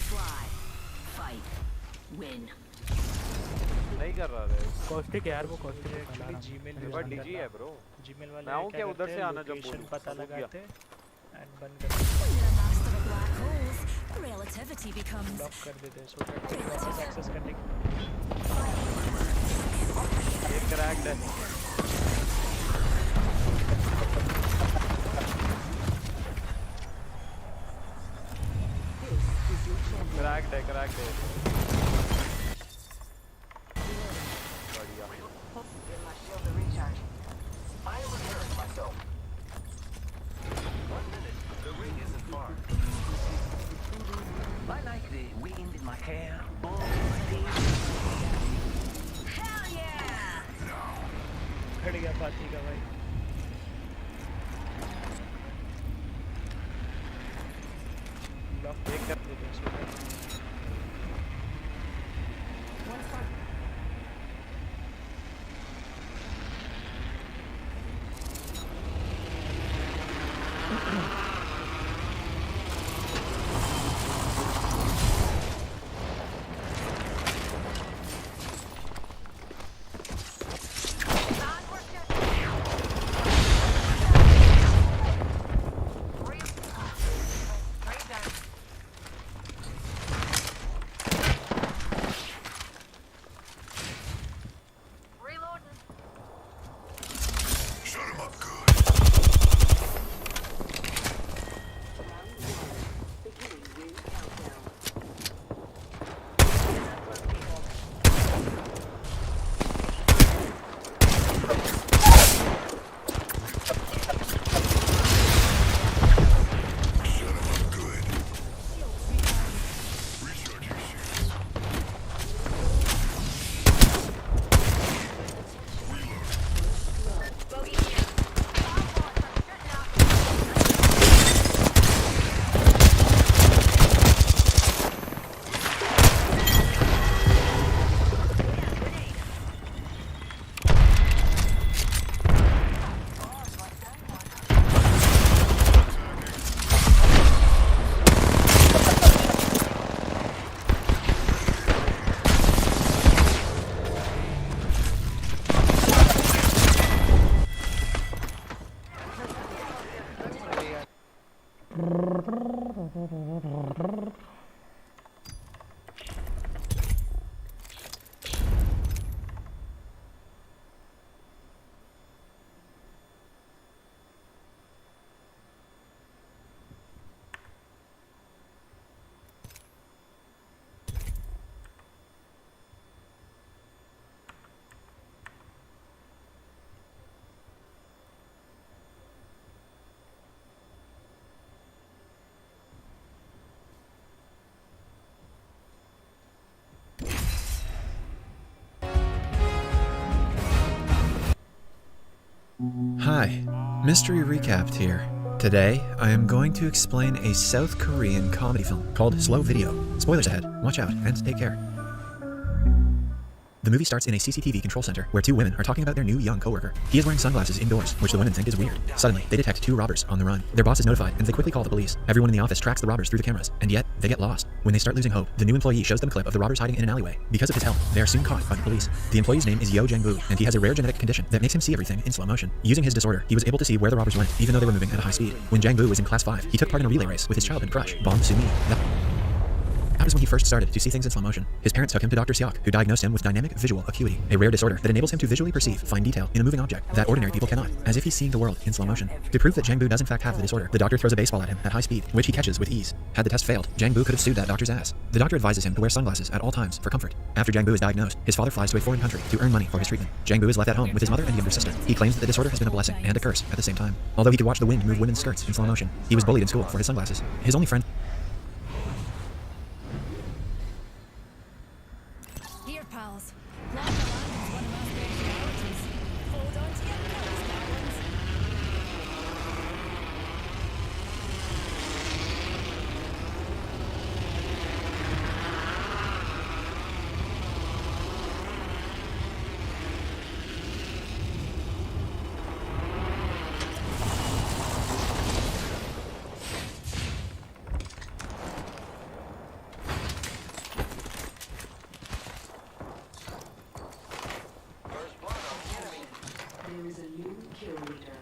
Fly. Fight. Win. नहीं कर रहा रे caustic यार वो caustic actually Gmail but DG है bro Gmail वाले मैं हूं क्या उधर से आना जब लोकेशन बोलूं पता रुक गया। लगाते एंड बंद कर When you're a master of black holes, relativity becomes block कर देते हैं सो दैट relative. एक्सेस करने एक क्रैक्ड है क्रैक्ड है बढ़िया Give my shield a recharge. I am repairing myself. 1 minute. The ring isn't far. I like the wind in my hair, balls in my feet. Hell yeah! खड़ गया पाती का भाई ब्लॉक एक कर देते हैं so that Right down. Hi, Mystery Recapped here. Today, I am going to explain a South Korean comedy film called Slow Video. Spoilers ahead, watch out, and take care. The movie starts in a CCTV control center where two women are talking about their new young coworker. He is wearing sunglasses indoors, which the women think is weird. Suddenly, they detect two robbers on the run. Their boss is notified, and they quickly call the police. Everyone in the office tracks the robbers through the cameras, and yet, they get lost. When they start losing hope, the new employee shows them a clip of the robbers hiding in an alleyway. Because of his help, they are soon caught by the police. The employee's name is Yo Jang-boo, and he has a rare genetic condition that makes him see everything in slow motion. Using his disorder, he was able to see where the robbers went, even though they were moving at a high speed. When Jang-boo was in class 5, he took part in a relay race with his childhood crush, Bong Soo-mi. That was when he first started to see things in slow motion. His parents took him to Dr. Seok, who diagnosed him with dynamic visual acuity, a rare disorder that enables him to visually perceive fine detail in a moving object that ordinary people cannot, as if he's seeing the world in slow motion. To prove that Jang-boo does in fact have the disorder, the doctor throws a baseball at him at high speed, which he catches with ease. Had the test failed, Jang-boo could have sued that doctor's ass. The doctor advises him to wear sunglasses at all times for comfort. After Jang-boo is diagnosed, his father flies to a foreign country to earn money for his treatment. Jang-boo is left at home with his mother and younger sister. He claims that the disorder has been a blessing and a curse at the same time. Although he could watch the wind move women's skirts in slow motion, he was bullied in school for his sunglasses. His only friend Here, pals. Long the landing's one of my specialities. Hold on to your nose, darlings. There is a new kill leader.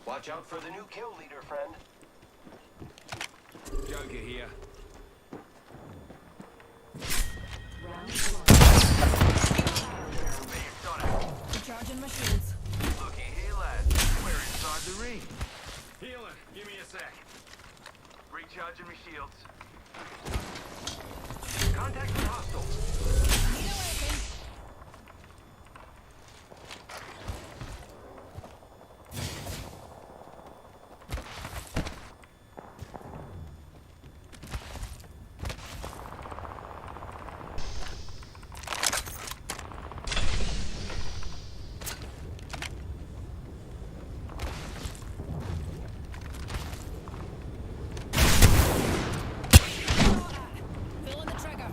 Watch out for the new kill leader, friend. Joker here. Round 1. Recharging my shields. Looky here, lads. We're inside the ring. Healer, give me a sec. Recharging my shields. Contact with hostiles. Need a weapon. Pulling the trigger.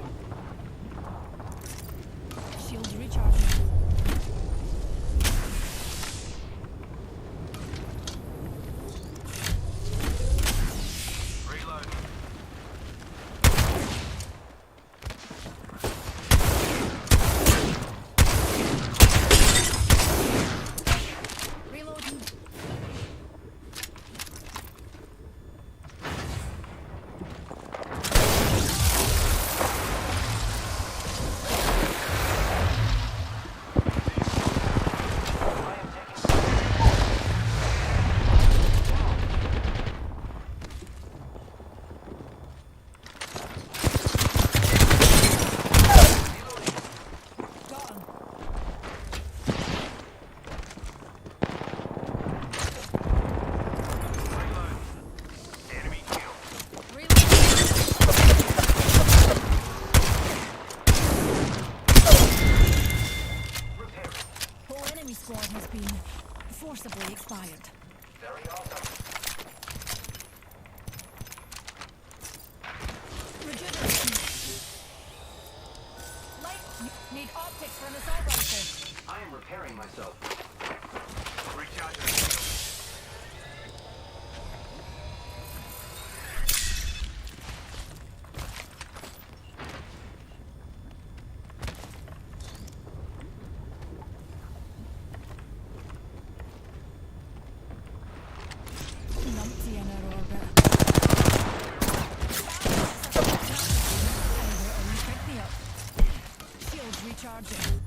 Recharging.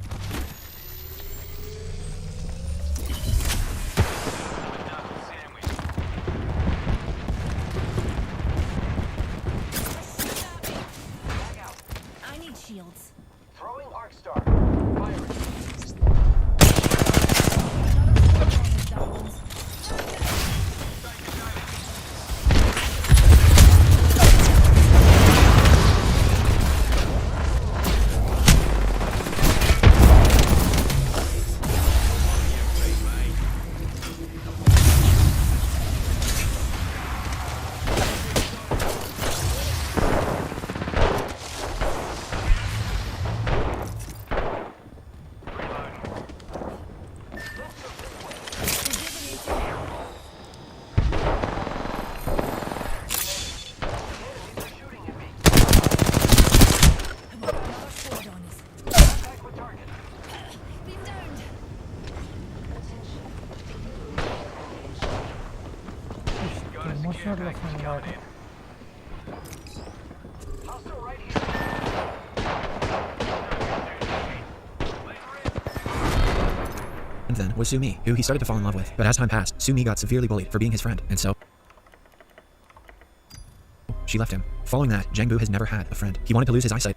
I need shields. Throwing arc star. Firing. Emotional lesson about it. And then was Sumi, who he started to fall in love with. But as time passed, Sumi got severely bullied for being his friend, and so she left him. Following that, Jangbu has never had a friend. He wanted to lose his eyesight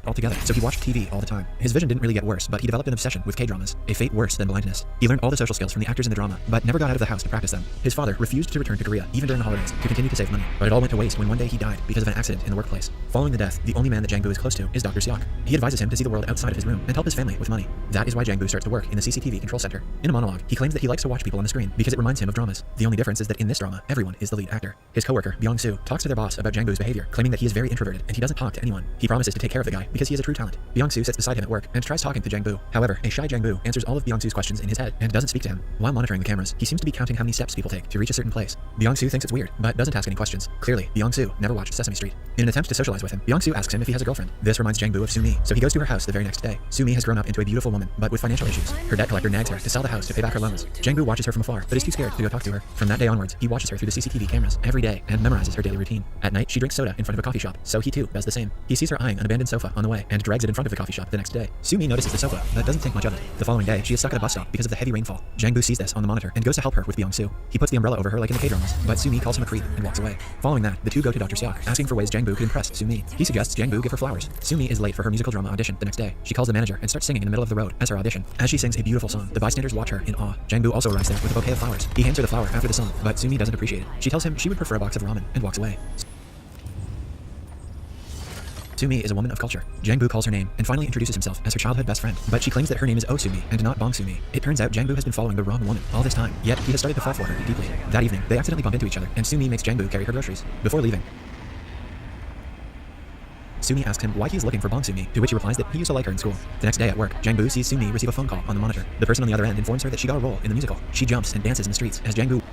altogether, so he watched TV all the time. His vision didn't really get worse, but he developed an obsession with K-dramas, a fate worse than blindness. He learned all the social skills from the actors in the drama, but never got out of the house to practice them. His father refused to return to Korea, even during the holidays, to continue to save money. But it all went to waste when one day he died because of an accident in the workplace. Following the death, the only man that Jangbu is close to is Dr. Seok. He advises him to see the world outside of his room and help his family with money. That is why Jangbu starts to work in the CCTV control center. In a monologue, he claims that he likes to watch people on the screen because it reminds him of dramas. The only difference is that in this drama, everyone is the lead actor. His coworker, Byung-soo, talks to their boss about Jangbu's behavior, claiming that he is very introverted and he doesn't talk to anyone. He promises to take care of the guy because he is a true talent. Byung-soo sits beside him at work and tries talking to Jangbu. However, a shy Jangbu answers all of Byung-soo's questions in his head and doesn't speak to him. While monitoring the cameras, he seems to be counting how many steps people take to reach a certain place. Byung-soo thinks it's weird, but doesn't ask any questions. Clearly, Byung-soo never watched Sesame Street. In an attempt to socialize with him, Byung-soo asks him if he has a girlfriend. This reminds Jangbu of Sumi, so he goes to her house the very next day. Sumi has grown up into a beautiful woman, but with financial issues. Her debt collector nags her to sell the house to pay back her loans. Jangbu watches her from afar, but is too scared to go talk to her. From that day onwards, he watches her through the CCTV cameras every day and memorizes her daily routine. At night, she drinks soda in front of a coffee shop, so he too does the same. He sees her eyeing an abandoned sofa on the way and drags it in front of the coffee shop the next day. Sumi notices the sofa, but doesn't think much of it. The following day, she is stuck at a bus stop because of the heavy rainfall. Jangbu sees this on the monitor and goes to help her with Byung-soo. He puts the umbrella over her like in the K-dramas, but Sumi calls him a creep and walks away. Following that, the two go to Dr. Seok, asking for ways Jangbu could impress Sumi. He suggests Jangbu give her flowers. Sumi is late for her musical drama audition the next day. She calls the manager and starts singing in the middle of the road as her audition. As she sings a beautiful song, the bystanders watch her in awe. Jangbu also arrives there with a bouquet of flowers. He hands her the flower after the song, but Sumi doesn't appreciate it. She tells him she would prefer a box of ramen and walks away. Sumi is a woman of culture. Jangbu calls her name and finally introduces himself as her childhood best friend, but she claims that her name is Oh-Sumi and not Bong-Sumi. It turns out Jangbu has been following the wrong woman all this time, yet he has started to fall for her deeply. That evening, they accidentally bump into each other, and Sumi makes Jangbu carry her groceries. Before leaving, Sumi asks him why he is looking for Bong-Sumi, to which he replies that he used to like her in school. The next day at work, Jangbu sees Sumi receive a phone call on the monitor. The person on the other end informs her that she got a role in the musical. She jumps and dances in the streets as Jangbu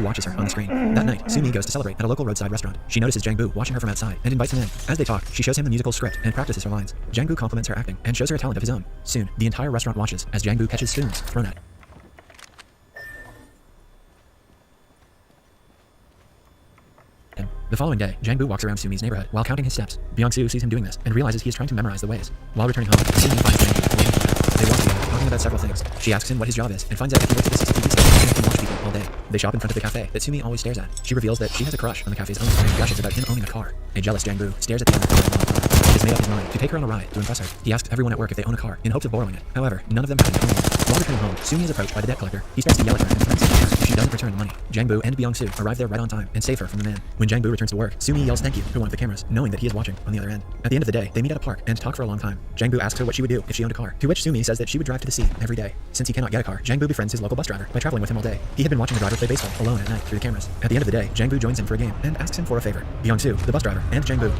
who watches her on the screen. That night, Sumi goes to celebrate at a local roadside restaurant. She notices Jangbu watching her from outside and invites him in. As they talk, she shows him the musical script and practices her lines. Jangbu compliments her acting and shows her a talent of his own. Soon, the entire restaurant watches as Jangbu catches spoons thrown at him. The following day, Jangbu walks around Sumi's neighborhood while counting his steps. Byung-soo sees him doing this and realizes he is trying to memorize the ways. While returning home, Sumi finds Jangbu waiting for her. They walk together, talking about several things. She asks him what his job is and finds out that he works at the CCTV station and can watch people all day. They shop in front of the cafe that Sumi always stares at. She reveals that she has a crush on the cafe's owner and gushes about him owning a car. A jealous Jangbu stares at the owner of the car. He has made up his mind to take her on a ride to impress her. He asks everyone at work if they own a car in hopes of borrowing it. However, none of them have one. While returning home, Sumi is approached by the debt collector. He starts to yell at her and threatens to kill her if she doesn't return the money. Jangbu and Byung-soo arrive there right on time and save her from the man. When Jangbu returns to work, Sumi yells thank you to one of the cameras, knowing that he is watching on the other end. At the end of the day, they meet at a park and talk for a long time. Jangbu asks her what she would do if she owned a car, to which Sumi says that she would drive to the sea every day. Since he cannot get a car, Jangbu befriends his local bus driver by traveling with him all day. He had been watching the driver play baseball alone at night through the cameras. At the end of the day, Jangbu joins him for a game and asks him for a favor. Byung-soo, the bus driver, and Jangbu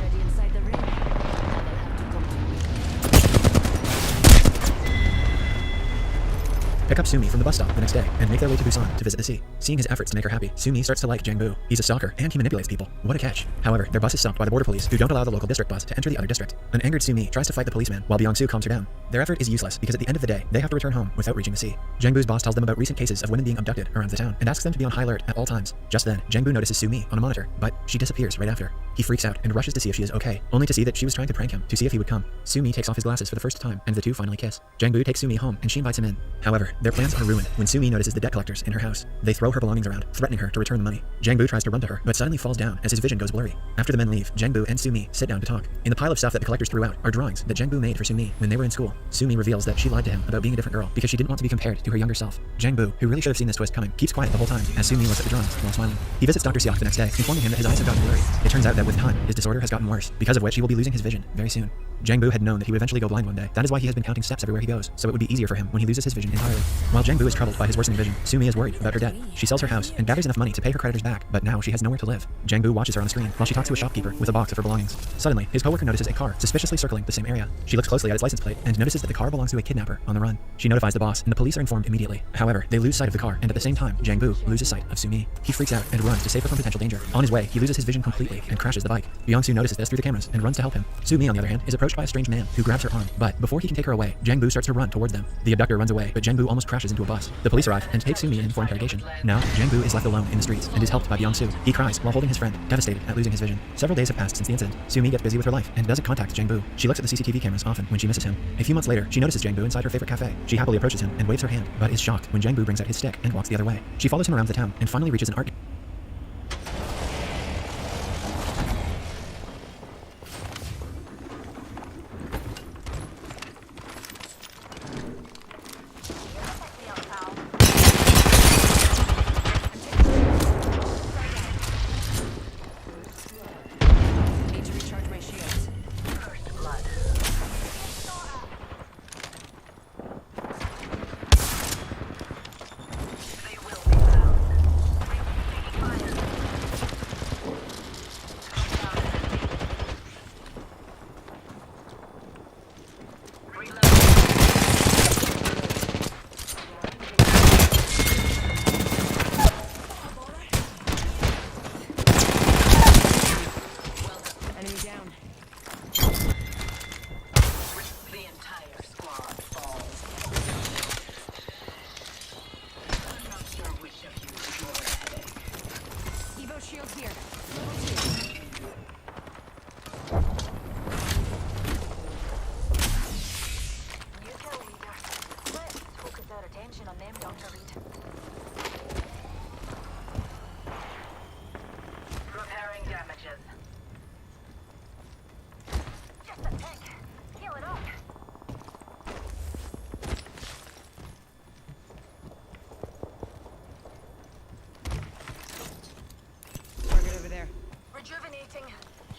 pick up Sumi from the bus stop the next day and make their way to Busan to visit the sea. Seeing his efforts to make her happy, Sumi starts to like Jangbu. He's a stalker and he manipulates people. What a catch. However, their bus is stopped by the border police who don't allow the local district bus to enter the other district. An angered Sumi tries to fight the policeman while Byung-soo calms her down. Their effort is useless because at the end of the day, they have to return home without reaching the sea. Jangbu's boss tells them about recent cases of women being abducted around the town and asks them to be on high alert at all times. Just then, Jangbu notices Sumi on a monitor, but she disappears right after. He freaks out and rushes to see if she is okay, only to see that she was trying to prank him to see if he would come. Sumi takes off his glasses for the first time and the two finally kiss. Jangbu takes Sumi home and she invites him in. However, their plans are ruined when Sumi notices the debt collectors in her house. They throw her belongings around, threatening her to return the money. Jangbu tries to run to her, but suddenly falls down as his vision goes blurry. After the men leave, Jangbu and Sumi sit down to talk. In the pile of stuff that the collectors threw out are drawings that Jangbu made for Sumi when they were in school. Sumi reveals that she lied to him about being a different girl because she didn't want to be compared to her younger self. Jangbu, who really should have seen this twist coming, keeps quiet the whole time as Sumi looks at the drawings while smiling. He visits Dr. Seok the next day, informing him that his eyes have gotten blurry. It turns out that with time, his disorder has gotten worse, because of which he will be losing his vision very soon. Jangbu had known that he would eventually go blind one day. That is why he has been counting steps everywhere he goes, so it would be easier for him when he loses his vision entirely. While Jangbu is troubled by his worsening vision, Sumi is worried about her debt. She sells her house and gathers enough money to pay her creditors back, but now she has nowhere to live. Jangbu watches her on the screen while she talks to a shopkeeper with a box of her belongings. Suddenly, his coworker notices a car suspiciously circling the same area. She looks closely at its license plate and notices that the car belongs to a kidnapper on the run. She notifies the boss and the police are informed immediately. However, they lose sight of the car and at the same time, Jangbu loses sight of Sumi. He freaks out and runs to save her from potential danger. On his way, he loses his vision completely and crashes the bike. Byung-soo notices this through the cameras and runs to help him. Sumi, on the other hand, is approached by a strange man who grabs her arm, but before he can take her away, Jangbu starts to run towards them. The abductor runs away, but Jangbu almost crashes into a bus. The police arrive and take Sumi in for interrogation. Now, Jangbu is left alone in the streets and is helped by Byung-soo. He cries while holding his friend, devastated at losing his vision. Several days have passed since the incident. Sumi gets busy with her life and doesn't contact Jangbu. She looks at the CCTV cameras often when she misses him. A few months later, she notices Jangbu inside her favorite cafe. She happily approaches him and waves her hand, but is shocked when Jangbu brings out his stick and walks the other way. She follows him around the town and finally reaches an art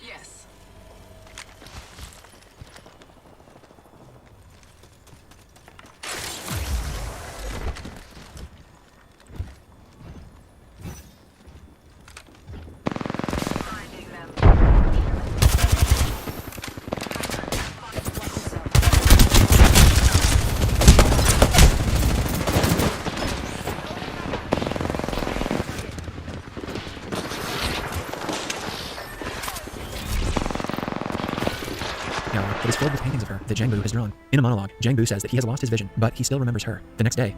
Yes. gallery that is filled with paintings of her that Jang Bu has drawn. In a monologue, Jang Bu says that he has lost his vision, but he still remembers her. The next day,